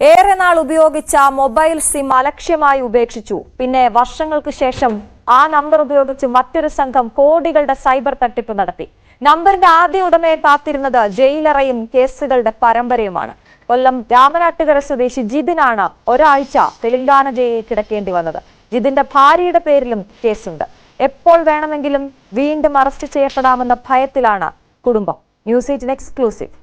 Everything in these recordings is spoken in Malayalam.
ഏറെ നാൾ ഉപയോഗിച്ച മൊബൈൽ സിം അലക്ഷ്യമായി ഉപേക്ഷിച്ചു. പിന്നെ വർഷങ്ങൾക്ക് ശേഷം ആ നമ്പർ ഉപയോഗിച്ച് മറ്റൊരു സംഘം കോടികളുടെ സൈബർ തട്ടിപ്പ് നടത്തി. നമ്പറിന്റെ ആദ്യ ഉടമയെ കാത്തിരുന്നത് ജയിലറയും കേസുകളുടെ പരമ്പരയുമാണ്. കൊല്ലം രാമനാട്ടുകര സ്വദേശി ജിതിനാണ് ഒരാഴ്ച തെലങ്കാന ജയിലിൽ കിടക്കേണ്ടി വന്നത്. ജിതിന്റെ ഭാര്യയുടെ പേരിലും കേസുണ്ട്. എപ്പോൾ വേണമെങ്കിലും വീണ്ടും അറസ്റ്റ് ചെയ്യപ്പെടാമെന്ന ഭയത്തിലാണ് കുടുംബം. News 18 exclusive.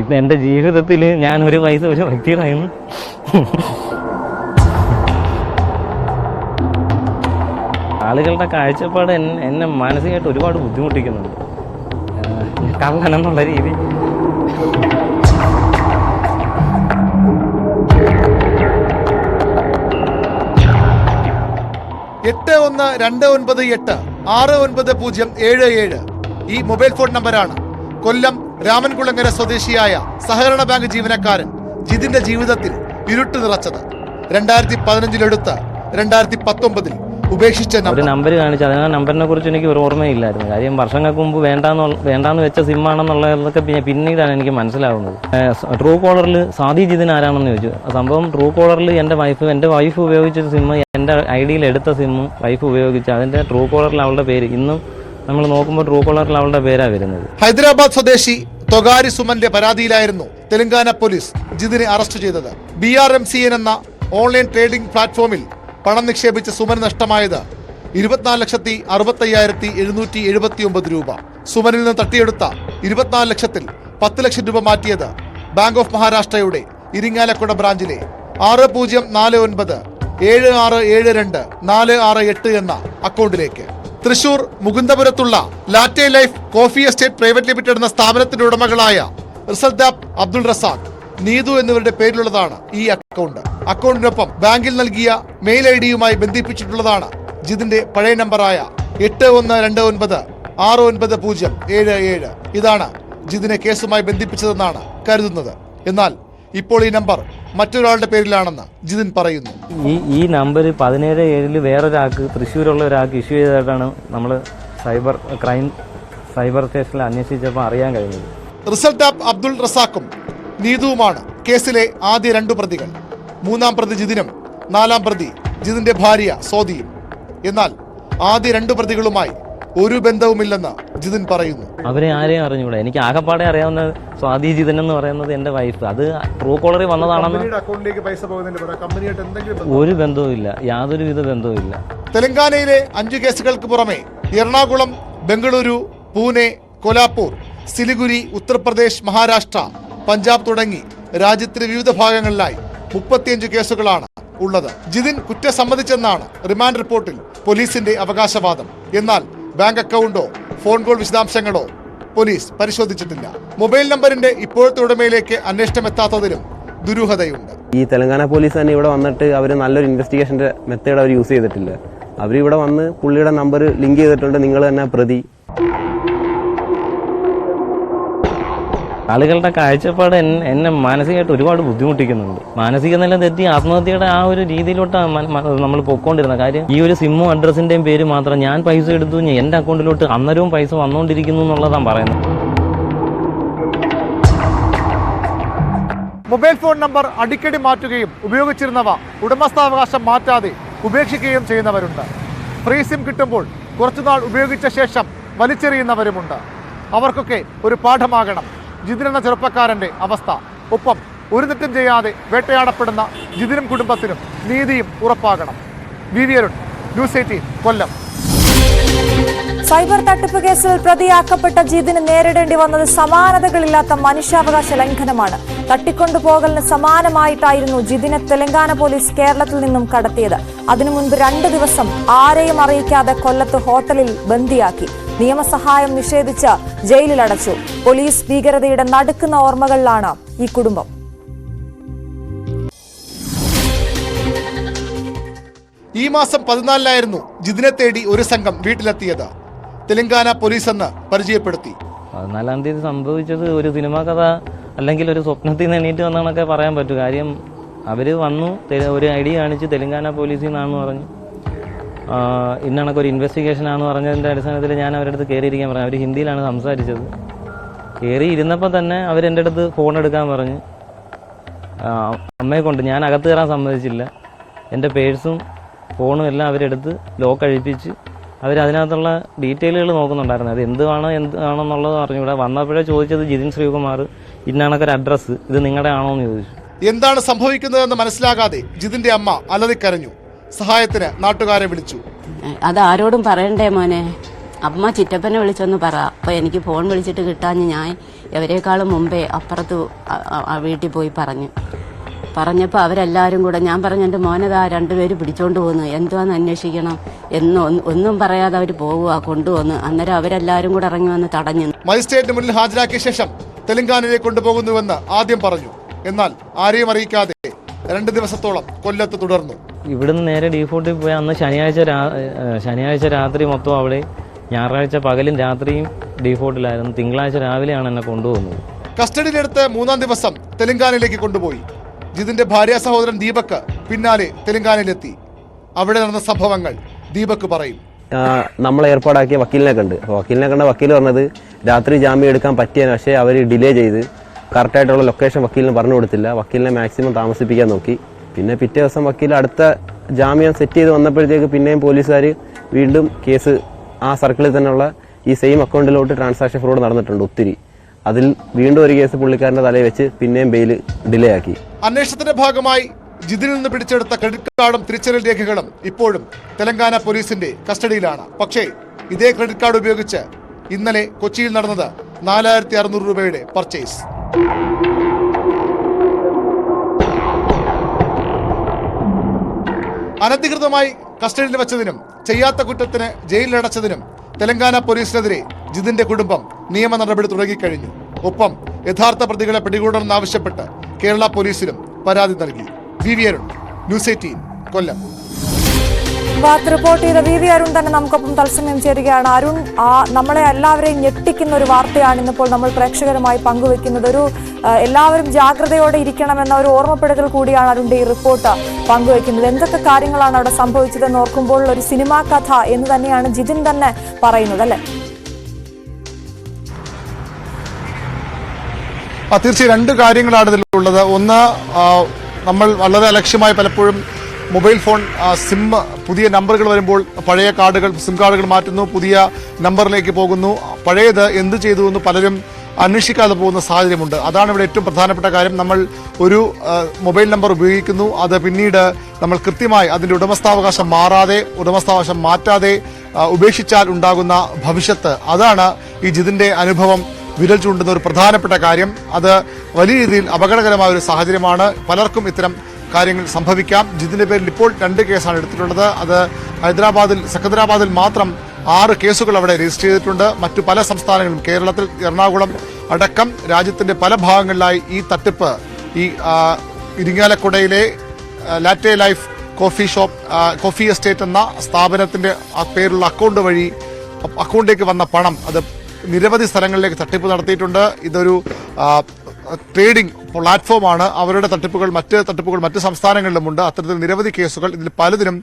ഇത് എൻ്റെ ജീവിതത്തിൽ ഞാൻ ഒരു പൈസ ഒരു വ്യക്തികളായിരുന്നു. ആളുകളുടെ കാഴ്ചപ്പാട് എന്നെ മാനസികമായിട്ട് ഒരുപാട് ബുദ്ധിമുട്ടിക്കുന്നുണ്ട്. കള്ളനെന്നുള്ള രീതി. എട്ട് 1-298-6907 ഈ മൊബൈൽ ഫോൺ നമ്പറാണ് കൊല്ലം രാമൻകുളങ്ങര സ്വദേശിയായ സഹകരണ ബാങ്ക് ജീവനക്കാരൻ ജിതിന്റെ ജീവിതത്തിൽ ഇരുട്ട് നിറച്ചത്. 2015 എടുത്ത് 2019 ഉപേക്ഷിച്ച ഒരു നമ്പർ കാണിച്ചു. ആ നമ്പറിനെ കുറിച്ച് എനിക്ക് ഒരു ഓർമ്മയില്ലായിരുന്നു. കാര്യം വർഷങ്ങൾക്ക് മുമ്പ് വേണ്ടാന്ന് വെച്ച സിമ്മാണെന്നുള്ളതൊക്കെ പിന്നീടാണ് എനിക്ക് മനസ്സിലാവുന്നത്. ട്രൂ കോളറിൽ സാദി ജിതിൻ ആരാണെന്ന് ചോദിച്ചു. സംഭവം ട്രൂ കോളറിൽ എൻ്റെ വൈഫ് ഉപയോഗിച്ച സിമ്മ്, എൻ്റെ ഐഡിയിൽ എടുത്ത സിമ്മ് വൈഫ് ഉപയോഗിച്ചു. അതിൻ്റെ ട്രൂ കോളറിൽ അവളുടെ പേര് ഇന്നും നമ്മൾ നോക്കുമ്പോൾ ട്രൂ കോളറിൽ അവളുടെ പേരാണ് വരുന്നത്. ഹൈദരാബാദ് സ്വദേശി തൊഗാരി സുമന്റെ പരാതിയിലായിരുന്നു തെലങ്കാന പോലീസ് ജിതിനെ അറസ്റ്റ് ചെയ്തത്. BRMCN എന്ന ഓൺലൈൻ ട്രേഡിംഗ് പ്ലാറ്റ്ഫോമിൽ പണം നിക്ഷേപിച്ച സുമന് നഷ്ടമായത് 24,65,779 രൂപ. സുമനിൽ നിന്ന് തട്ടിയെടുത്ത 24 ലക്ഷത്തിൽ 10 ലക്ഷം രൂപ മാറ്റിയത് ബാങ്ക് ഓഫ് മഹാരാഷ്ട്രയുടെ ഇരിങ്ങാലക്കുട ബ്രാഞ്ചിലെ 6009767246 എന്ന അക്കൗണ്ടിലേക്ക്. തൃശൂർ മുകുന്ദപുരത്തുള്ള Latte Life coffee estate private limited എന്ന സ്ഥാപനത്തിന്റെ ഉടമകളായ റിസൽദാബ് അബ്ദുൾ റസാഖ്, നീതു എന്നിവരുടെ പേരിലുള്ളതാണ് ഈ അക്കൗണ്ട്. അക്കൗണ്ടിനൊപ്പം ബാങ്കിൽ നൽകിയ മെയിൽ ഐഡിയുമായി ബന്ധിപ്പിച്ചിട്ടുള്ളതാണ് ജിതിന്റെ പഴയ നമ്പറായ 8129690777. ഇതാണ് ജിതിനെ കേസുമായി ബന്ധിപ്പിച്ചതെന്നാണ് കരുതുന്നത്. എന്നാൽ ഇപ്പോൾ ഈ നമ്പർ മറ്റൊരാളുടെ പേരിലാണെന്ന് ജിതിൻ പറയുന്നു. ഈ നമ്പർ 17/7 വേറൊരാൾക്ക്, തൃശ്ശൂരുള്ള ഒരാൾക്ക് ഇഷ്യൂ ചെയ്തതായിട്ടാണ് നമ്മൾ സൈബർ സ്റ്റേഷനിൽ അന്വേഷിച്ചപ്പോൾ അറിയാൻ കഴിഞ്ഞത്. റിസൽദാബ് അബ്ദുൾ റസാഖും നീതുവുമാണ് കേസിലെ ആദ്യ 2 പ്രതികൾ. 3-ാം പ്രതി ജിതിനും 4-ാം പ്രതി ജിതിന്റെ ഭാര്യ സോദിയും. എന്നാൽ ആദ്യ 2 പ്രതികളുമായി ഒരു ബന്ധവുമില്ലെന്ന് ജിതിൻ പറയുന്നു. അവരെ ആരെയും അറിഞ്ഞൂടാ. എനിക്ക് ആകെപ്പാടെ അറിയാവുന്ന സ്വാതി ജിതിൻ എന്ന് പറയുന്നത് എൻ്റെ വൈഫ്. അത് ട്രൂ കോളറിൽ വന്നതാണെന്ന് ഒരു ബന്ധവുമില്ല, യാതൊരുവിധ ബന്ധവുമില്ല. തെലങ്കാനയിലെ 5 കേസുകൾക്ക് പുറമെ എറണാകുളം, ബംഗളൂരു, പൂനെ, കൊലാപ്പൂർ, സിലിഗുരി, ഉത്തർപ്രദേശ്, മഹാരാഷ്ട്ര, പഞ്ചാബ് തുടങ്ങി രാജ്യത്തിന്റെ വിവിധ ഭാഗങ്ങളിലായി 35 കേസുകളാണ് ഉള്ളത്. ജിതിൻ കുറ്റം സമ്മതിച്ചെന്നാണ് റിമാൻഡ് റിപ്പോർട്ടിൽ പോലീസിന്റെ അവകാശവാദം. എന്നാൽ ബാങ്ക് അക്കൗണ്ടോ ഫോൺ കോൾ വിശദാംശങ്ങളോ പോലീസ് പരിശോധിച്ചിട്ടില്ല. മൊബൈൽ നമ്പറിന്റെ ഇപ്പോഴത്തെ ഉടമയിലേക്ക് അന്വേഷണം എത്താത്തതിലും ദുരൂഹതയുണ്ട്. ഈ തെലങ്കാന പോലീസ് തന്നെ ഇവിടെ വന്നിട്ട് അവർ നല്ലൊരു ഇൻവെസ്റ്റിഗേഷന്റെ മെത്തേഡ് അവർ യൂസ് ചെയ്തിട്ടില്ല. അവരിവിടെ വന്ന് പുള്ളിയുടെ നമ്പർ ലിങ്ക് ചെയ്തിട്ടുണ്ട്, നിങ്ങൾ തന്നെ പ്രതി. ആളുകളുടെ കാഴ്ചപ്പാട് എന്നെ മാനസികമായിട്ട് ഒരുപാട് ബുദ്ധിമുട്ടിക്കുന്നുണ്ട്. മാനസിക നില തെറ്റി ആത്മഹത്യയുടെ ആ ഒരു രീതിയിലോട്ടാണ് നമ്മൾ പൊയ്ക്കൊണ്ടിരുന്നത്. കാര്യം ഈ ഒരു സിമ്മും അഡ്രസ്സിന്റെയും പേര് മാത്രം ഞാൻ പൈസ എടുത്തു, എൻ്റെ അക്കൗണ്ടിലോട്ട് അന്നേരവും പൈസ വന്നുകൊണ്ടിരിക്കുന്നു എന്നുള്ളതാണ് പറയുന്നത്. മൊബൈൽ ഫോൺ നമ്പർ അടിക്കടി മാറ്റുകയും ഉപയോഗിച്ചിരുന്നവ ഉടമസ്ഥാവകാശം മാറ്റാതെ ഉപേക്ഷിക്കുകയും ചെയ്യുന്നവരുണ്ട്. ഫ്രീ സിം കിട്ടുമ്പോൾ കുറച്ചുനാൾ ഉപയോഗിച്ച ശേഷം വലിച്ചെറിയുന്നവരുമുണ്ട്. അവർക്കൊക്കെ ഒരു പാഠമാകണം ജിതിൻ എന്ന ചെറുപ്പക്കാരന്റെ അവസ്ഥ. ഒപ്പം ഒരു തെറ്റും ചെയ്യാതെ വേട്ടയാടപ്പെടുന്ന ജിതിനും കുടുംബത്തിനും നീതിയും ഉറപ്പാകണം. VV-അരുൺ, ന്യൂസ് 18, കൊല്ലം. സൈബർ തട്ടിപ്പ് കേസിൽ പ്രതിയാക്കപ്പെട്ട ജിതിന് നേരിടേണ്ടി വന്നത് സമാനതകളില്ലാത്ത മനുഷ്യാവകാശ ലംഘനമാണ്. തട്ടിക്കൊണ്ടുപോകലിന് സമാനമായിട്ടായിരുന്നു ജിതിനെ തെലങ്കാന പോലീസ് കേരളത്തിൽ നിന്നും കടത്തിയത്. അതിനു മുൻപ് 2 ദിവസം ആരെയും അറിയിക്കാതെ കൊല്ലത്ത് ഹോട്ടലിൽ ബന്ദിയാക്കി. നിയമസഹായം നിഷേധിച്ച് ജയിലിലടച്ചു. പോലീസ് ഭീകരതയുടെ നടുക്കുന്ന ഓർമ്മകളിലാണ് ഈ കുടുംബം. ഈ മാസം 14-നായിരുന്നു ജിതിനെ തേടി ഒരു സംഘം വീട്ടിലെത്തിയത്. തെലങ്കാന പോലീസ് എന്ന് പരിചയപ്പെടുത്തി. 14-ാം തീയതി സംഭവിച്ചത് ഒരു സിനിമാ കഥ അല്ലെങ്കിൽ ഒരു സ്വപ്നത്തിൽ നിന്ന് എണീറ്റ് വന്നാണൊക്കെ പറയാൻ പറ്റും. കാര്യം അവർ വന്നു, ഒരു ഐഡി കാണിച്ച് തെലങ്കാന പോലീസിൽ നിന്നാണെന്ന് പറഞ്ഞു, ഇന്നണക്കൊരു ഇൻവെസ്റ്റിഗേഷൻ ആണെന്ന് പറഞ്ഞതിൻ്റെ അടിസ്ഥാനത്തിൽ ഞാൻ അവരുടെ അടുത്ത് കയറിയിരിക്കാൻ പറഞ്ഞു. അവർ ഹിന്ദിയിലാണ് സംസാരിച്ചത്. കയറി ഇരുന്നപ്പോൾ തന്നെ അവരെൻ്റെ അടുത്ത് ഫോൺ എടുക്കാൻ പറഞ്ഞ് അമ്മയെ കൊണ്ട് ഞാൻ അകത്ത് കയറാൻ സമ്മതിച്ചില്ല. എൻ്റെ പേഴ്സും ഫോണും എല്ലാം അവരെടുത്ത് ലോക്ക് അഴിപ്പിച്ച് അവരതിനകത്തുള്ള ഡീറ്റെയിലുകൾ നോക്കുന്നുണ്ടായിരുന്നു. അത് എന്താണെന്നുള്ളത് അറിഞ്ഞൂടെ. വന്നപ്പോഴേ ചോദിച്ചത് ജിതിൻ ശ്രീകുമാർ, ഇന്നണക്കൊരു അഡ്രസ്സ്, ഇത് നിങ്ങളുടെ ആണോ എന്ന് ചോദിച്ചു. എന്താണ് സംഭവിക്കുന്നതെന്ന് മനസ്സിലാകാതെ ജിതിന്റെ അമ്മ അലറിക്കരഞ്ഞു. സഹായത്തിന് നാട്ടുകാരെ വിളിച്ചു. അത് ആരോടും പറയണ്ടേ മോനെ, അമ്മ ചിറ്റപ്പനെ വിളിച്ചൊന്ന് പറ. അപ്പോൾ എനിക്ക് ഫോൺ വിളിച്ചിട്ട് കിട്ടാഞ്ഞ് ഞാൻ എവരെക്കാളും മുമ്പേ അപ്പുറത്ത് വീട്ടിൽ പോയി പറഞ്ഞപ്പോൾ അവരെല്ലാവരും കൂടെ, ഞാൻ പറഞ്ഞു എൻ്റെ മോനതാ 2 പേര് പിടിച്ചോണ്ട് പോകുന്നു, എന്തുവാന്ന് അന്വേഷിക്കണം ഒന്നും പറയാതെ അവർ പോവുക കൊണ്ടുവന്ന്. അന്നേരം അവരെല്ലാവരും കൂടെ ഇറങ്ങി വന്ന് തടഞ്ഞു. മജിസ്ട്രേറ്റിന് മുന്നിൽ ഹാജരാക്കിയ ശേഷം തെലങ്കാനയിലേക്ക് കൊണ്ടുപോകുന്നുവെന്ന് ആദ്യം പറഞ്ഞു. എന്നാൽ ആരെയും അറിയിക്കാതെ 2 ദിവസത്തോളം കൊല്ലത്ത് തുടർന്നു. ഇവിടുന്ന് നേരെ ഡീഫോൾട്ടിൽ പോയി അന്ന് ശനിയാഴ്ച രാത്രി മൊത്തം അവിടെ, ഞായറാഴ്ച പകലും രാത്രിയും ഡീഫോൾട്ടിലായിരുന്നു. തിങ്കളാഴ്ച രാവിലെയാണ് എന്നെ കൊണ്ടുപോകുന്നത്. കസ്റ്റഡിയിലെടുത്ത് 3-ാം ദിവസം തെലങ്കാനയിലേക്ക് കൊണ്ടുപോയി. ജിതിന്റെ ഭാര്യ സഹോദരൻ ദീപക് പിന്നാലെ തെലങ്കാനയിലെത്തി. അവിടെ നടന്ന സംഭവങ്ങൾ ദീപക് പറയും. നമ്മൾ ഏർപ്പാടാക്കിയ വക്കീലിനെ കണ്ട്. അപ്പോൾ വക്കീലിനെ കണ്ട വക്കീൽ പറഞ്ഞത് രാത്രി ജാമ്യം എടുക്കാൻ പറ്റിയാണ്, പക്ഷേ അവർ ഡിലേ ചെയ്ത് കറക്റ്റായിട്ടുള്ള ലൊക്കേഷൻ വക്കീലിന് പറഞ്ഞു കൊടുത്തില്ല. വക്കീലിനെ മാക്സിമം താമസിപ്പിക്കാൻ നോക്കി. പിന്നെ പിറ്റേ ദിവസം വക്കീൽ അടുത്ത ജാമ്യം സെറ്റ് ചെയ്ത് വന്നപ്പോഴത്തേക്ക് പിന്നെയും പോലീസുകാർ വീണ്ടും കേസ് ആ സർക്കിളിൽ തന്നെയുള്ള ഈ സെയിം അക്കൗണ്ടിലോട്ട് ട്രാൻസാക്ഷൻ ഫ്രോഡ് നടന്നിട്ടുണ്ട് ഒത്തിരി. അതിൽ വീണ്ടും ഒരു കേസ് പുള്ളിക്കാരൻ്റെ തലയിൽ വെച്ച് പിന്നെയും ബെയിൽ ഡിലേ ആക്കി. അന്വേഷണത്തിന്റെ ഭാഗമായി ജിതിനിൽ നിന്ന് പിടിച്ചെടുത്ത ക്രെഡിറ്റ് കാർഡും തിരിച്ചറിയൽ രേഖകളും ഇപ്പോഴും തെലങ്കാന പോലീസിന്റെ കസ്റ്റഡിയിലാണ്. പക്ഷേ ഇതേ ക്രെഡിറ്റ് കാർഡ് ഉപയോഗിച്ച് ഇന്നലെ കൊച്ചിയിൽ നടന്നത് 4600 രൂപയുടെ പർച്ചേസ്. അനധികൃതമായി കസ്റ്റഡിയിൽ വെച്ചതിനും ചെയ്യാത്ത കുറ്റത്തിന് ജയിലിലടച്ചതിനും തെലങ്കാന പോലീസിനെതിരെ ജിതിന്റെ കുടുംബം നിയമ നടപടി തുടങ്ങിക്കഴിഞ്ഞു. ഒപ്പം യഥാർത്ഥ പ്രതികളെ പിടികൂടണമെന്നാവശ്യപ്പെട്ട് കേരള പോലീസിലും പരാതി നൽകി. വി അരുൺ, ന്യൂസ് 18, കൊല്ലം. വാർത്ത റിപ്പോർട്ട് ചെയ്ത വി അരുൺ തന്നെ നമുക്കൊപ്പം തത്സമയം ചേരുകയാണ്. അരുൺ, നമ്മളെ എല്ലാവരെയും ഞെട്ടിക്കുന്ന ഒരു വാർത്തയാണ് ഇന്നിപ്പോൾ നമ്മൾ പ്രേക്ഷകരുമായി പങ്കുവെക്കുന്നത്. എല്ലാവരും ജാഗ്രതയോടെ ഇരിക്കണമെന്ന ഒരു ഓർമ്മപ്പെടുത്തൽ കൂടിയാണ് അരുണിന്റെ ഈ റിപ്പോർട്ട് പങ്കുവെക്കുന്നത്. എന്തൊക്കെ കാര്യങ്ങളാണ് അവിടെ സംഭവിച്ചതെന്ന് ഓർക്കുമ്പോൾ ഒരു സിനിമാ കഥ എന്ന് തന്നെയാണ് ജിതിൻ തന്നെ പറയുന്നത്, അല്ലേ? തീർച്ചയായും 2 കാര്യങ്ങളാണ് ഇതിലുള്ളത്. ഒന്ന്, നമ്മൾ വളരെ അലക്ഷ്യമായി പലപ്പോഴും മൊബൈൽ ഫോൺ സിം പുതിയ നമ്പറുകൾ വരുമ്പോൾ പഴയ കാർഡുകൾ, സിം കാർഡുകൾ മാറ്റുന്നു, പുതിയ നമ്പറിലേക്ക് പോകുന്നു. പഴയത് എന്ത് ചെയ്തു എന്ന് പലരും അന്വേഷിക്കാതെ പോകുന്ന സാഹചര്യമുണ്ട്. അതാണ് ഇവിടെ ഏറ്റവും പ്രധാനപ്പെട്ട കാര്യം. നമ്മൾ ഒരു മൊബൈൽ നമ്പർ ഉപയോഗിക്കുന്നു, അത് പിന്നീട് നമ്മൾ കൃത്യമായി അതിൻ്റെ ഉടമസ്ഥാവകാശം മാറ്റാതെ ഉപേക്ഷിച്ചാൽ ഉണ്ടാകുന്ന ഭവിഷ്യത്ത്, അതാണ് ഈ ജിതിന്റെ അനുഭവം വിരൽ ചൂണ്ടുന്ന ഒരു പ്രധാനപ്പെട്ട കാര്യം. അത് വലിയ രീതിയിൽ അപകടകരമായ ഒരു സാഹചര്യമാണ്. പലർക്കും ഇത്തരം കാര്യങ്ങൾ സംഭവിക്കാം. ജിതിന്റെ പേരിൽ ഇപ്പോൾ 2 കേസാണ് എടുത്തിട്ടുള്ളത്. അത് സെക്കന്ദരാബാദിൽ മാത്രം 6 കേസുകൾ അവിടെ രജിസ്റ്റർ ചെയ്തിട്ടുണ്ട്. മറ്റു പല സംസ്ഥാനങ്ങളും, കേരളത്തിൽ എറണാകുളം അടക്കം രാജ്യത്തിന്റെ പല ഭാഗങ്ങളിലായി ഈ തട്ടിപ്പ്, ഈ ഇരിങ്ങാലക്കുടയിലെ ലാറ്റെ ലൈഫ് കോഫി എസ്റ്റേറ്റ് എന്ന സ്ഥാപനത്തിന്റെ പേരുള്ള അക്കൗണ്ടിലേക്ക് വന്ന പണം അത് നിരവധി സ്ഥലങ്ങളിലേക്ക് തട്ടിപ്പ് നടത്തിയിട്ടുണ്ട്. ഇതൊരു ട്രേഡിംഗ് പ്ലാറ്റ്ഫോമാണ്. അവരുടെ മറ്റ് തട്ടിപ്പുകൾ സംസ്ഥാനങ്ങളിലുമുണ്ട്. അത്തരത്തിൽ നിരവധി കേസുകൾ, ഇതിൽ പലതിനും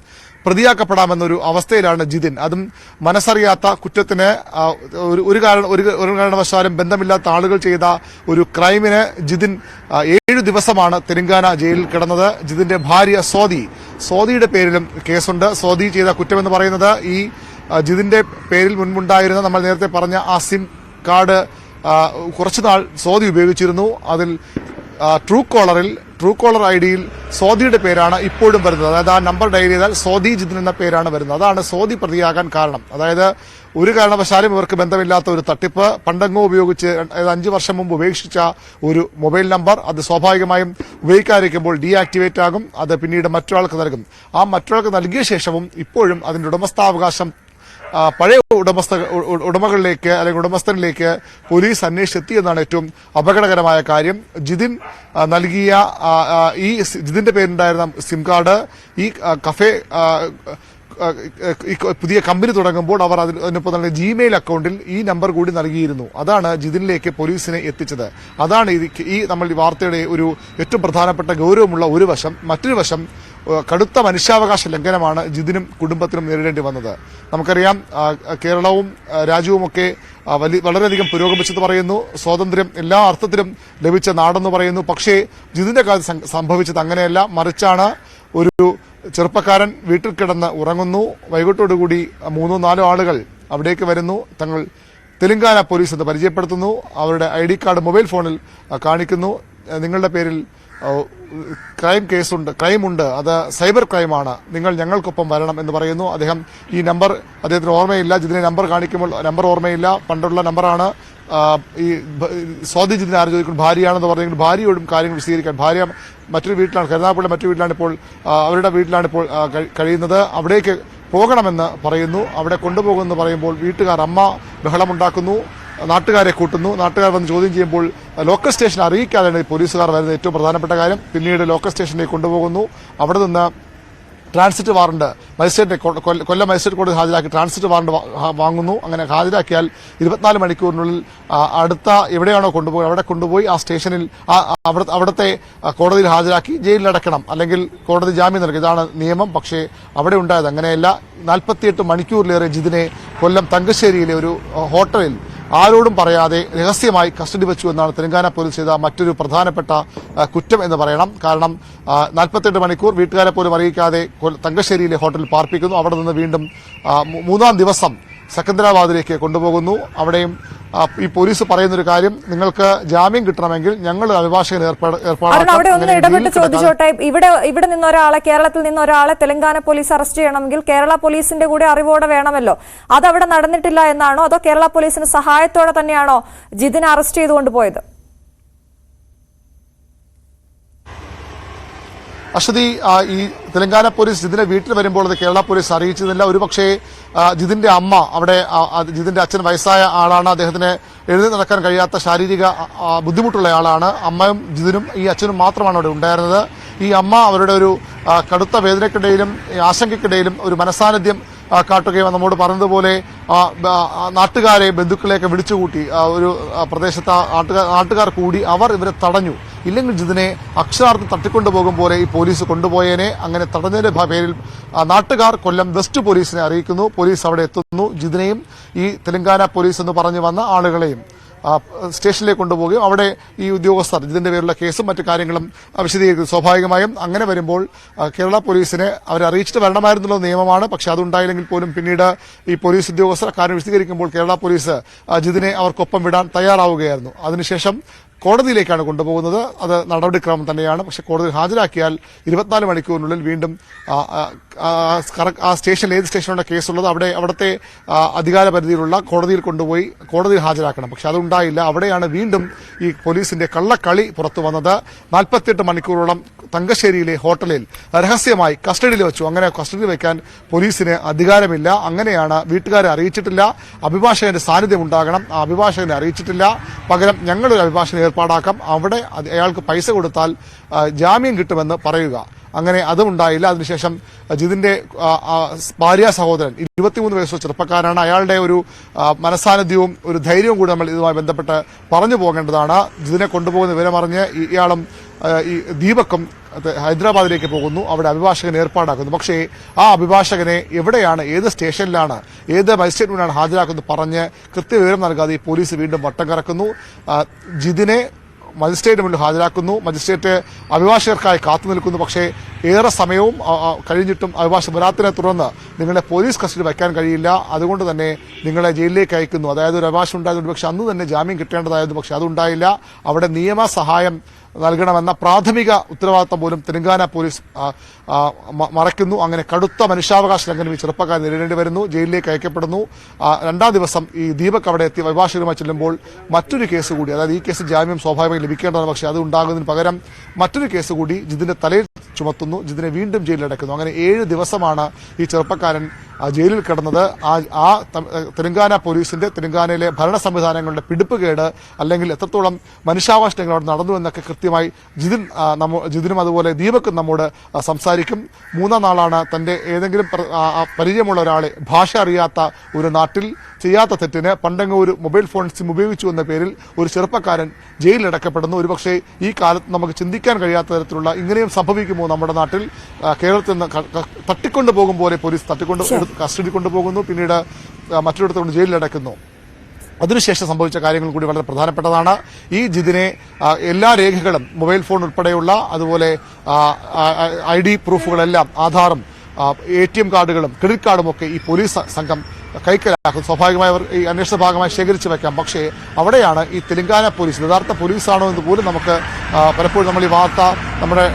പ്രതിയാക്കപ്പെടാമെന്നൊരു അവസ്ഥയിലാണ് ജിതിൻ. അതും മനസ്സറിയാത്ത കുറ്റത്തിന്, ഒരു കാരണവശാലും ബന്ധമില്ലാത്ത ആളുകൾ ചെയ്ത ഒരു ക്രൈമിന് ജിതിൻ 7 ദിവസമാണ് തെലങ്കാന ജയിലിൽ കിടന്നത്. ജിതിന്റെ ഭാര്യ സ്വാതിയുടെ പേരിലും കേസുണ്ട്. സ്വാതി ചെയ്ത കുറ്റമെന്ന് പറയുന്നത് ഈ ജിതിന്റെ പേരിൽ മുൻപുണ്ടായിരുന്ന നമ്മൾ നേരത്തെ പറഞ്ഞ ആ സിം കാർഡ് കുറച്ചുനാൾ സ്വാതി ഉപയോഗിച്ചിരുന്നു. അതിൽ ട്രൂ കോളർ ഐഡിയിൽ സ്വാതിയുടെ പേരാണ് ഇപ്പോഴും വരുന്നത്. അതായത് ആ നമ്പർ ഡയൽ ചെയ്താൽ സ്വാതി ജിതിൻ എന്ന പേരാണ് വരുന്നത്. അതാണ് സ്വാതി പ്രതിയാകാൻ കാരണം. അതായത് ഒരു കാരണവശാലും ഇവർക്ക് ബന്ധമില്ലാത്ത ഒരു തട്ടിപ്പ്, പണ്ടങ്ങോ ഉപയോഗിച്ച് 5 വർഷം മുമ്പ് ഉപേക്ഷിച്ച ഒരു മൊബൈൽ നമ്പർ, അത് സ്വാഭാവികമായും ഉപയോഗിക്കാതിരിക്കുമ്പോൾ ഡീആക്ടിവേറ്റ് ആകും. അത് പിന്നീട് മറ്റൊരാൾക്ക് നൽകും. ആ മറ്റൊരാൾക്ക് നൽകിയ ശേഷവും ഇപ്പോഴും അതിന്റെ ഉടമസ്ഥാവകാശം പഴയ ഉടമകളിലേക്ക് അല്ലെങ്കിൽ ഉടമസ്ഥനിലേക്ക് പോലീസ് അന്വേഷിച്ചെത്തിയെന്നാണ് ഏറ്റവും അപകടകരമായ കാര്യം. ജിതിൻ നൽകിയ ജിതിന്റെ പേരുണ്ടായിരുന്ന സിം കാർഡ് ഈ പുതിയ കമ്പനി തുടങ്ങുമ്പോൾ അവർ അതിനൊപ്പം തന്നെ ജിമെയിൽ അക്കൗണ്ടിൽ ഈ നമ്പർ കൂടി നൽകിയിരുന്നു. അതാണ് ജിതിനിലേക്ക് പോലീസിനെ എത്തിച്ചത്. അതാണ് ഈ നമ്മൾ ഈ വാർത്തയുടെ ഒരു ഏറ്റവും പ്രധാനപ്പെട്ട ഗൗരവമുള്ള ഒരു വശം. മറ്റൊരു വശം കടുത്ത മനുഷ്യാവകാശ ലംഘനമാണ് ജിതിനും കുടുംബത്തിനും നേരിടേണ്ടി വന്നത്. നമുക്കറിയാം കേരളവും രാജ്യവുമൊക്കെ വളരെയധികം പുരോഗമിച്ചെന്ന് പറയുന്നു, സ്വാതന്ത്ര്യം എല്ലാ അർത്ഥത്തിലും ലഭിച്ച നാടെന്ന് പറയുന്നു. പക്ഷേ ജിതിന്റെ കാര്യം സംഭവിച്ചത് അങ്ങനെയല്ല, മറിച്ചാണ് ഒരു ചെറുപ്പക്കാരൻ വീട്ടിൽ കിടന്ന് ഉറങ്ങുന്നു. വൈകിട്ടോടുകൂടി 3-4 ആളുകൾ അവിടേക്ക് വരുന്നു. തങ്ങൾ തെലങ്കാന പോലീസ് എന്ന് പരിചയപ്പെടുത്തുന്നു. അവരുടെ ID കാർഡ് മൊബൈൽ ഫോണിൽ കാണിക്കുന്നു. നിങ്ങളുടെ പേരിൽ ക്രൈമുണ്ട്, അത് സൈബർ ക്രൈമാണ്, നിങ്ങൾ ഞങ്ങൾക്കൊപ്പം വരണം എന്ന് പറയുന്നു. അദ്ദേഹം ഈ നമ്പർ അദ്ദേഹത്തിന് ഓർമ്മയില്ല. ജിതിനെ നമ്പർ കാണിക്കുമ്പോൾ നമ്പർ ഓർമ്മയില്ല, പണ്ടുള്ള നമ്പറാണ്. ഈ സ്വാതി ജിതിനെ ആര് ചോദിക്കും, ഭാര്യയാണെന്ന് പറഞ്ഞെങ്കിൽ ഭാര്യയോടും കാര്യങ്ങൾ വിശദീകരിക്കാൻ, ഭാര്യ മറ്റൊരു വീട്ടിലാണ്, കരുനാഗപ്പള്ളി മറ്റൊരു വീട്ടിലാണ് ഇപ്പോൾ, അവരുടെ വീട്ടിലാണ് ഇപ്പോൾ കഴിയുന്നത്. അവിടേക്ക് പോകണമെന്ന് പറയുന്നു. അവിടെ കൊണ്ടുപോകുമെന്ന് പറയുമ്പോൾ വീട്ടുകാർ, അമ്മ ബഹളമുണ്ടാക്കുന്നു, നാട്ടുകാരെ കൂട്ടുന്നു. നാട്ടുകാർ വന്ന് ചോദ്യം ചെയ്യുമ്പോൾ ലോക്കൽ സ്റ്റേഷൻ അറിയിക്കാതെയാണ് പോലീസുകാർ വരുന്നത്. ഏറ്റവും പ്രധാനപ്പെട്ട കാര്യം. പിന്നീട് ലോക്കൽ സ്റ്റേഷനിലേക്ക് കൊണ്ടുപോകുന്നു. അവിടെ നിന്ന് ട്രാൻസിറ്റ് വാറണ്ട് കൊല്ലം മജിസ്ട്രേറ്റ് കോടതി ഹാജരാക്കി ട്രാൻസിറ്റ് വാറണ്ട് വാങ്ങുന്നു. അങ്ങനെ ഹാജരാക്കിയാൽ 24 മണിക്കൂറിനുള്ളിൽ അടുത്ത എവിടെയാണോ കൊണ്ടുപോയി അവിടെ കൊണ്ടുപോയി ആ സ്റ്റേഷനിൽ അവിടുത്തെ കോടതിയിൽ ഹാജരാക്കി ജയിലിലടക്കണം, അല്ലെങ്കിൽ കോടതി ജാമ്യം നൽകും. ഇതാണ് നിയമം. പക്ഷേ അവിടെ ഉണ്ടായത് അങ്ങനെയല്ല. 48 മണിക്കൂറിലേറെ ജിതിനെ കൊല്ലം തങ്കശ്ശേരിയിലെ ഒരു ഹോട്ടലിൽ ആരോടും പറയാതെ രഹസ്യമായി കസ്റ്റഡി വെച്ചു എന്നാണ് തെലങ്കാന പോലീസ് ചെയ്ത മറ്റൊരു പ്രധാനപ്പെട്ട കുറ്റം എന്ന് പറയണം. കാരണം 48 മണിക്കൂർ വീട്ടുകാരെ പോലും അറിയിക്കാതെ തങ്കശ്ശേരിയിലെ ഹോട്ടലിൽ പാർപ്പിക്കുന്നു. അവിടെ നിന്ന് വീണ്ടും 3-ാം ദിവസം സെക്കന്ദരാബാദിലേക്ക് കൊണ്ടുപോകുന്നു. അവിടെയും ഈ പോലീസ് പറയുന്നൊരു കാര്യം, നിങ്ങൾക്ക് ജാമ്യം കിട്ടണമെങ്കിൽ ഞങ്ങൾ അഭിഭാഷകൻ അവിടെ ഒന്ന് ഇടപെട്ട് ചോദിച്ചോട്ടെ, ഇവിടെ നിന്നൊരാളെ, കേരളത്തിൽ നിന്നൊരാളെ തെലങ്കാന പോലീസ് അറസ്റ്റ് ചെയ്യണമെങ്കിൽ കേരള പോലീസിന്റെ കൂടെ അറിവോടെ വേണമല്ലോ. അതവിടെ നടന്നിട്ടില്ല എന്നാണോ, അതോ കേരള പോലീസിന്റെ സഹായത്തോടെ തന്നെയാണോ ജിതിനെ അറസ്റ്റ് ചെയ്തുകൊണ്ടുപോയത്? അശ്വതി, ഈ തെലങ്കാന പോലീസ് ജിതിന്റെ വീട്ടിൽ വരുമ്പോൾ അത് കേരള പോലീസ് അറിയിച്ചതില്ല. ഒരുപക്ഷേ ജിതിന്റെ അമ്മ, അവിടെ ജിതിന്റെ അച്ഛൻ വയസ്സായ ആളാണ്, അദ്ദേഹത്തിന് എഴുതി നടക്കാൻ കഴിയാത്ത ശാരീരിക ബുദ്ധിമുട്ടുള്ള ആളാണ്. അമ്മയും ജിതിനും ഈ അച്ഛനും മാത്രമാണ് അവിടെ ഉണ്ടായിരുന്നത്. ഈ അമ്മ അവരുടെ ഒരു കടുത്ത വേദനയ്ക്കിടയിലും ആശങ്കയ്ക്കിടയിലും ഒരു മനസാന്നിധ്യം കാട്ടുകയും നമ്മോട് പറഞ്ഞതുപോലെ നാട്ടുകാരെ, ബന്ധുക്കളെയൊക്കെ വിളിച്ചുകൂട്ടി ഒരു പ്രദേശത്ത് നാട്ടുകാർ കൂടി അവർ ഇവരെ തടഞ്ഞു. ഇല്ലെങ്കിൽ ജിതിനെ അക്ഷരാർത്ഥം തട്ടിക്കൊണ്ടുപോകും പോലെ ഈ പോലീസ് കൊണ്ടുപോയേനെ. അങ്ങനെ തടഞ്ഞതിന്റെ പേരിൽ നാട്ടുകാർ കൊല്ലം വെസ്റ്റ് പോലീസിനെ അറിയിക്കുന്നു. പോലീസ് അവിടെ എത്തുന്നു. ജിതിനെയും ഈ തെലങ്കാന പോലീസ് എന്ന് പറഞ്ഞു വന്ന ആളുകളെയും സ്റ്റേഷനിലേക്ക് കൊണ്ടുപോവുകയും അവിടെ ഈ ഉദ്യോഗസ്ഥർ ഇതിന്റെ പേരിലുള്ള കേസും മറ്റു കാര്യങ്ങളും വിശദീകരിക്കുന്നു. സ്വാഭാവികമായും അങ്ങനെ വരുമ്പോൾ കേരള പോലീസിനെ അവരെ അറിയിച്ചിട്ട് വരണമായിരുന്നുള്ള നിയമമാണ്. പക്ഷെ അതുണ്ടായില്ലെങ്കിൽ പോലും പിന്നീട് ഈ പോലീസ് ഉദ്യോഗസ്ഥർ കാര്യം വിശദീകരിക്കുമ്പോൾ കേരള പോലീസ് ജിതിനെ അവർക്കൊപ്പം വിടാൻ തയ്യാറാവുകയായിരുന്നു. അതിനുശേഷം കോടതിയിലേക്കാണ് കൊണ്ടുപോകുന്നത്. അത് നടപടിക്രമം തന്നെയാണ്. പക്ഷെ കോടതിയിൽ ഹാജരാക്കിയാൽ 24 മണിക്കൂറിനുള്ളിൽ വീണ്ടും ആ സ്റ്റേഷനിൽ, ഏത് സ്റ്റേഷനിലുള്ള കേസുള്ളത് അവിടുത്തെ അധികാര പരിധിയിലുള്ള കോടതിയിൽ കൊണ്ടുപോയി കോടതിയിൽ ഹാജരാക്കണം. പക്ഷെ അതുണ്ടായില്ല. അവിടെയാണ് വീണ്ടും ഈ പോലീസിന്റെ കള്ളക്കളി പുറത്തു വന്നത്. 48 മണിക്കൂറോളം തങ്കശ്ശേരിയിലെ ഹോട്ടലിൽ രഹസ്യമായി കസ്റ്റഡിയിൽ വെച്ചു. അങ്ങനെ കസ്റ്റഡിയിൽ വെക്കാൻ പോലീസിന് അധികാരമില്ല. അങ്ങനെയാണ് വീട്ടുകാരെ അറിയിച്ചിട്ടില്ല. അഭിഭാഷകന്റെ സാന്നിധ്യം ഉണ്ടാകണം, ആ അഭിഭാഷകനെ അറിയിച്ചിട്ടില്ല. പകരം ഞങ്ങളൊരു അഭിഭാഷകനെ ഏർപ്പാടാക്കാം, അവിടെ അയാൾക്ക് പൈസ കൊടുത്താൽ ജാമ്യം കിട്ടുമെന്ന് പറയുക. അങ്ങനെ അതും ഉണ്ടായില്ല. അതിനുശേഷം ജിതിന്റെ ഭാര്യ സഹോദരൻ 23 വയസ്സുള്ള ചെറുപ്പക്കാരാണ്. അയാളുടെ ഒരു മനസാന്നിധ്യവും ഒരു ധൈര്യവും കൂടി നമ്മൾ ഇതുമായി ബന്ധപ്പെട്ട് പറഞ്ഞു പോകേണ്ടതാണ്. ജിതിനെ കൊണ്ടുപോകുന്ന വിവരമറിഞ്ഞ് ഇയാളും ഈ ദീപക്കും ഹൈദരാബാദിലേക്ക് പോകുന്നു. അവിടെ അഭിഭാഷകൻ ഏർപ്പാടാക്കുന്നു. പക്ഷേ ആ അഭിഭാഷകനെ എവിടെയാണ്, ഏത് സ്റ്റേഷനിലാണ്, ഏത് മജിസ്ട്രേറ്റ് മുന്നിലാണ് ഹാജരാക്കുന്നത് പറഞ്ഞ് കൃത്യവിവരം നൽകാതെ ഈ പോലീസ് വീണ്ടും വട്ടം കറക്കുന്നു. ജിതിനെ മജിസ്ട്രേറ്റ് മുന്നിൽ ഹാജരാക്കുന്നു. മജിസ്ട്രേറ്റ് അഭിഭാഷകർക്കായി കാത്തു നിൽക്കുന്നു. പക്ഷേ ഏറെ സമയവും കഴിഞ്ഞിട്ടും അഭിഭാഷകർ വരാത്തിനെ തുടർന്ന് നിങ്ങളെ പോലീസ് കസ്റ്റഡി വയ്ക്കാൻ കഴിയില്ല, അതുകൊണ്ട് തന്നെ നിങ്ങളെ ജയിലിലേക്ക് അയക്കുന്നു. അതായത് ഒരു അഭിഭാഷകം ഉണ്ടായതുകൊണ്ട് പക്ഷെ അന്ന് തന്നെ ജാമ്യം കിട്ടേണ്ടതായിരുന്നു. പക്ഷെ അതുണ്ടായില്ല. അവിടെ നിയമസഹായം നൽകണമെന്ന പ്രാഥമിക ഉത്തരവാദിത്തം പോലും തെലങ്കാന പോലീസ് മറയ്ക്കുന്നു. അങ്ങനെ കടുത്ത മനുഷ്യാവകാശ ലംഘനം ഈ ചെറുപ്പക്കാർ നേരിടേണ്ടി വരുന്നു. ജയിലിലേക്ക് അയക്കപ്പെടുന്നു. 2-ാം ദിവസം ഈ ദീപക് അവിടെ എത്തി അഭിഭാഷകരുമായി ചെല്ലുമ്പോൾ മറ്റൊരു കേസ് കൂടി, അതായത് ഈ കേസ് ജാമ്യം സ്വാഭാവികമായി ലഭിക്കേണ്ടതാണ്. പക്ഷേ അത് ഉണ്ടാകുന്നതിന് പകരം മറ്റൊരു കേസ് കൂടി ജിതിന്റെ തലയിൽ ചുമത്തുന്നു. ജിതിനെ വീണ്ടും ജയിലിലടക്കുന്നു. അങ്ങനെ 7 ദിവസമാണ് ഈ ചെറുപ്പക്കാരൻ ജയിലിൽ കിടന്നത് തെലങ്കാന പോലീസിന്റെ തെലങ്കാനയിലെ ഭരണ സംവിധാനങ്ങളുടെ പിടിപ്പുകേട് അല്ലെങ്കിൽ എത്രത്തോളം മനുഷ്യാവകാശങ്ങൾ അവിടെ നടന്നു എന്നൊക്കെ കൃത്യമായി ജിതിനും അതുപോലെ ദീപക്കും നമ്മോട് സംസാരിക്കും. മൂന്നാം നാളാണ് തന്റെ ഏതെങ്കിലും പരിചയമുള്ള ഒരാളെ ഭാഷ അറിയാത്ത ഒരു നാട്ടിൽ ചെയ്യാത്ത തെറ്റിന് പണ്ടങ്ങ് ഒരു മൊബൈൽ ഫോൺ സിം ഉപയോഗിച്ചു എന്ന പേരിൽ ഒരു ചെറുപ്പക്കാരൻ ജയിലിലടക്കപ്പെടുന്നു. ഒരുപക്ഷെ ഈ കാലത്ത് നമുക്ക് ചിന്തിക്കാൻ കഴിയാത്ത തരത്തിലുള്ള ഇങ്ങനെയും സംഭവിക്കുമോ നമ്മുടെ നാട്ടിൽ? കേരളത്തിൽ നിന്ന് തട്ടിക്കൊണ്ടു പോകും പോലെ പോലീസ് കസ്റ്റഡി കൊണ്ടുപോകുന്നു, പിന്നീട് മറ്റൊരിടത്ത് കൊണ്ട് ജയിലിലടക്കുന്നു. അതിനുശേഷം സംഭവിച്ച കാര്യങ്ങൾ കൂടി വളരെ പ്രധാനപ്പെട്ടതാണ്. ഈ ജിതിനെ എല്ലാ രേഖകളും മൊബൈൽ ഫോൺ ഉൾപ്പെടെയുള്ള അതുപോലെ ID പ്രൂഫുകളെല്ലാം ആധാറും ATM കാർഡുകളും ക്രെഡിറ്റ് കാർഡും ഒക്കെ ഈ പോലീസ് സംഘം കൈക്കലാക്കും. സ്വാഭാവികമായി അവർ ഈ അന്വേഷണ ഭാഗമായി ശേഖരിച്ചു വെക്കാം. പക്ഷേ അവിടെയാണ് ഈ തെലങ്കാന പോലീസ് യഥാർത്ഥ പോലീസാണോ എന്ന് പോലും നമുക്ക് പലപ്പോഴും നമ്മൾ ഈ വാർത്ത നമ്മുടെ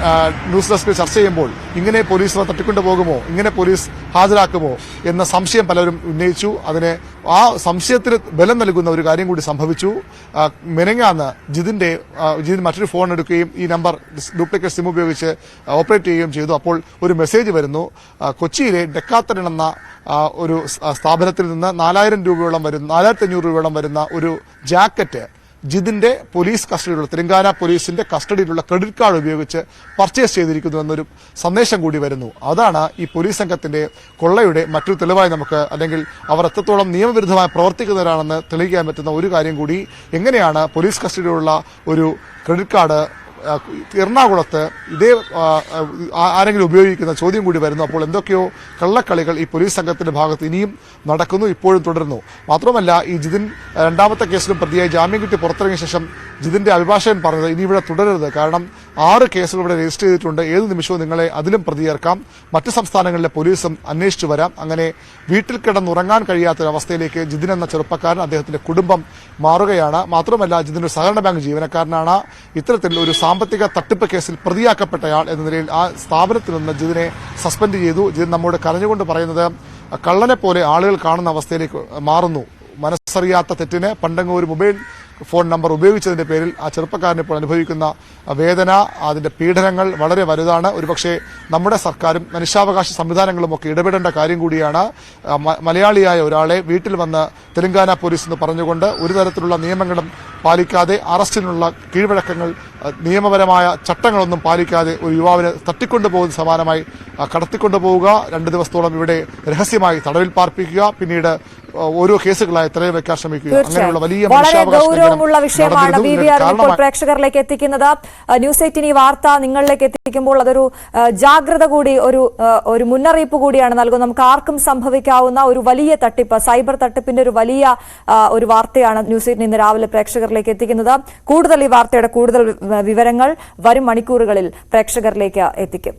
ന്യൂസ് ഡെസ്കിൽ ചർച്ച ചെയ്യുമ്പോൾ ഇങ്ങനെ പോലീസ് തട്ടിക്കൊണ്ടു പോകുമോ, ഇങ്ങനെ പോലീസ് ഹാജരാക്കുമോ എന്ന സംശയം പലരും ഉന്നയിച്ചു. അതിന് ആ സംശയത്തിന് ബലം നൽകുന്ന ഒരു കാര്യം കൂടി സംഭവിച്ചു. മെനങ്ങാന്ന് ജിതിൻ മറ്റൊരു ഫോൺ എടുക്കുകയും ഈ നമ്പർ ഡ്യൂപ്ലിക്കേറ്റ് സിം ഉപയോഗിച്ച് ഓപ്പറേറ്റ് ചെയ്യുകയും ചെയ്തു. അപ്പോൾ ഒരു മെസ്സേജ് വരുന്നു. കൊച്ചിയിലെ ഡെക്കാത്തൺ എന്ന ഒരു സ്ഥാപനത്തിൽ നിന്ന് 4,500 രൂപയോളം വരുന്ന ഒരു ജാക്കറ്റ് ജിതിന്റെ പോലീസ് കസ്റ്റഡിയിലുള്ള തെലങ്കാന പോലീസിന്റെ കസ്റ്റഡിയിലുള്ള ക്രെഡിറ്റ് കാർഡ് ഉപയോഗിച്ച് പർച്ചേസ് ചെയ്തിരിക്കുന്നു എന്നൊരു സന്ദേശം കൂടി വരുന്നു. അതാണ് ഈ പോലീസ് സംഘത്തിന്റെ കൊള്ളയുടെ മറ്റൊരു തെളിവായി നമുക്ക്, അല്ലെങ്കിൽ അവർ എത്രത്തോളം നിയമവിരുദ്ധമായി പ്രവർത്തിക്കുന്നവരാണെന്ന് തെളിയിക്കാൻ പറ്റുന്ന ഒരു കാര്യം കൂടി. എങ്ങനെയാണ് പോലീസ് കസ്റ്റഡിയിലുള്ള ഒരു ക്രെഡിറ്റ് കാർഡ് എറണാകുളത്ത് ഇതേ ആരെങ്കിലും ഉപയോഗിക്കുന്ന ചോദ്യം കൂടി വരുന്നു. അപ്പോൾ എന്തൊക്കെയോ കള്ളക്കളികൾ ഈ പോലീസ് സംഘത്തിന്റെ ഭാഗത്ത് ഇനിയും നടക്കുന്നു, ഇപ്പോഴും തുടരുന്നു. മാത്രമല്ല ഈ ജിതിൻ രണ്ടാമത്തെ കേസിലും പ്രതിയായി ജാമ്യം കിട്ടി പുറത്തിറങ്ങിയ ശേഷം ജിതിന്റെ അഭിഭാഷകൻ പറഞ്ഞത് ഇനി ഇവിടെ തുടരരുത്, കാരണം 6 കേസുകൾ ഇവിടെ രജിസ്റ്റർ ചെയ്തിട്ടുണ്ട്, ഏത് നിമിഷവും നിങ്ങളെ അതിലും പ്രതിയേർക്കാം, മറ്റ് സംസ്ഥാനങ്ങളിലെ പോലീസും അന്വേഷിച്ചു വരാം. അങ്ങനെ വീട്ടിൽ കിടന്നുറങ്ങാൻ കഴിയാത്തൊരവസ്ഥയിലേക്ക് ജിതിൻ എന്ന ചെറുപ്പക്കാരൻ അദ്ദേഹത്തിന്റെ കുടുംബം മാറുകയാണ്. മാത്രമല്ല ജിതിൻ ഒരു സഹകരണ ബാങ്ക് ജീവനക്കാരനാണ്. ഇത്തരത്തിൽ ഒരു സാമ്പത്തിക തട്ടിപ്പ് കേസിൽ പ്രതിയാക്കപ്പെട്ടയാൾ എന്ന നിലയിൽ ആ സ്ഥാപനത്തിൽ നിന്ന് ജിതിനെ സസ്പെൻഡ് ചെയ്തു. ജിതിൻ നമ്മോട് കരഞ്ഞുകൊണ്ട് പറയുന്നത് കള്ളനെ പോലെ ആളുകൾ കാണുന്ന അവസ്ഥയിലേക്ക് മാറുന്നു. മനസ്സറിയാത്ത തെറ്റിന് പണ്ടങ്ങ് ഒരു മൊബൈൽ ഫോൺ നമ്പർ ഉപയോഗിച്ചതിന്റെ പേരിൽ ആ ചെറുപ്പക്കാരൻ ഇപ്പോൾ അനുഭവിക്കുന്ന വേദന, അതിന്റെ പീഡനങ്ങൾ വളരെ വലുതാണ്. ഒരുപക്ഷെ നമ്മുടെ സർക്കാരും മനുഷ്യാവകാശ സംവിധാനങ്ങളും ഒക്കെ ഇടപെടേണ്ട കാര്യം കൂടിയാണ്. മലയാളിയായ ഒരാളെ വീട്ടിൽ വന്ന് തെലങ്കാന പോലീസ് എന്ന് പറഞ്ഞുകൊണ്ട് ഒരു തരത്തിലുള്ള നിയമങ്ങളും പാലിക്കാതെ, അറസ്റ്റിനുള്ള കീഴ്വഴക്കങ്ങൾ, നിയമപരമായ ചട്ടങ്ങളൊന്നും പാലിക്കാതെ ഒരു യുവാവിനെ തട്ടിക്കൊണ്ടുപോകുന്ന സമാനമായി കടത്തിക്കൊണ്ടുപോവുക, 2 ദിവസത്തോളം ഇവിടെ രഹസ്യമായി തടവിൽ പാർപ്പിക്കുക, പിന്നീട് ഓരോ കേസുകളായി തെളിവ് വെക്കാൻ ശ്രമിക്കുക, അങ്ങനെയുള്ള വലിയ ഗൗരവമുള്ള വിഷയമാണ് BVR ഇപ്പോൾ പ്രേക്ഷകരിലേക്ക് എത്തിക്കുന്നത്. ന്യൂസ് 18 ഈ വാർത്ത നിങ്ങളിലേക്ക് എത്തിക്കുമ്പോൾ അതൊരു ജാഗ്രത കൂടി, ഒരു മുന്നറിയിപ്പ് കൂടിയാണ് നൽകുന്നത്. നമുക്ക് ആർക്കും സംഭവിക്കാവുന്ന ഒരു വലിയ തട്ടിപ്പ്, സൈബർ തട്ടിപ്പിന്റെ ഒരു വലിയ ഒരു വാർത്തയാണ് ന്യൂസ് 18 ഇന്ന് രാവിലെ പ്രേക്ഷകരിലേക്ക് എത്തിക്കുന്നത്. കൂടുതൽ ഈ വാർത്തയുടെ കൂടുതൽ വിവരങ്ങൾ വരും മണിക്കൂറുകളിൽ പ്രേക്ഷകരിലേക്ക് എത്തിക്കും.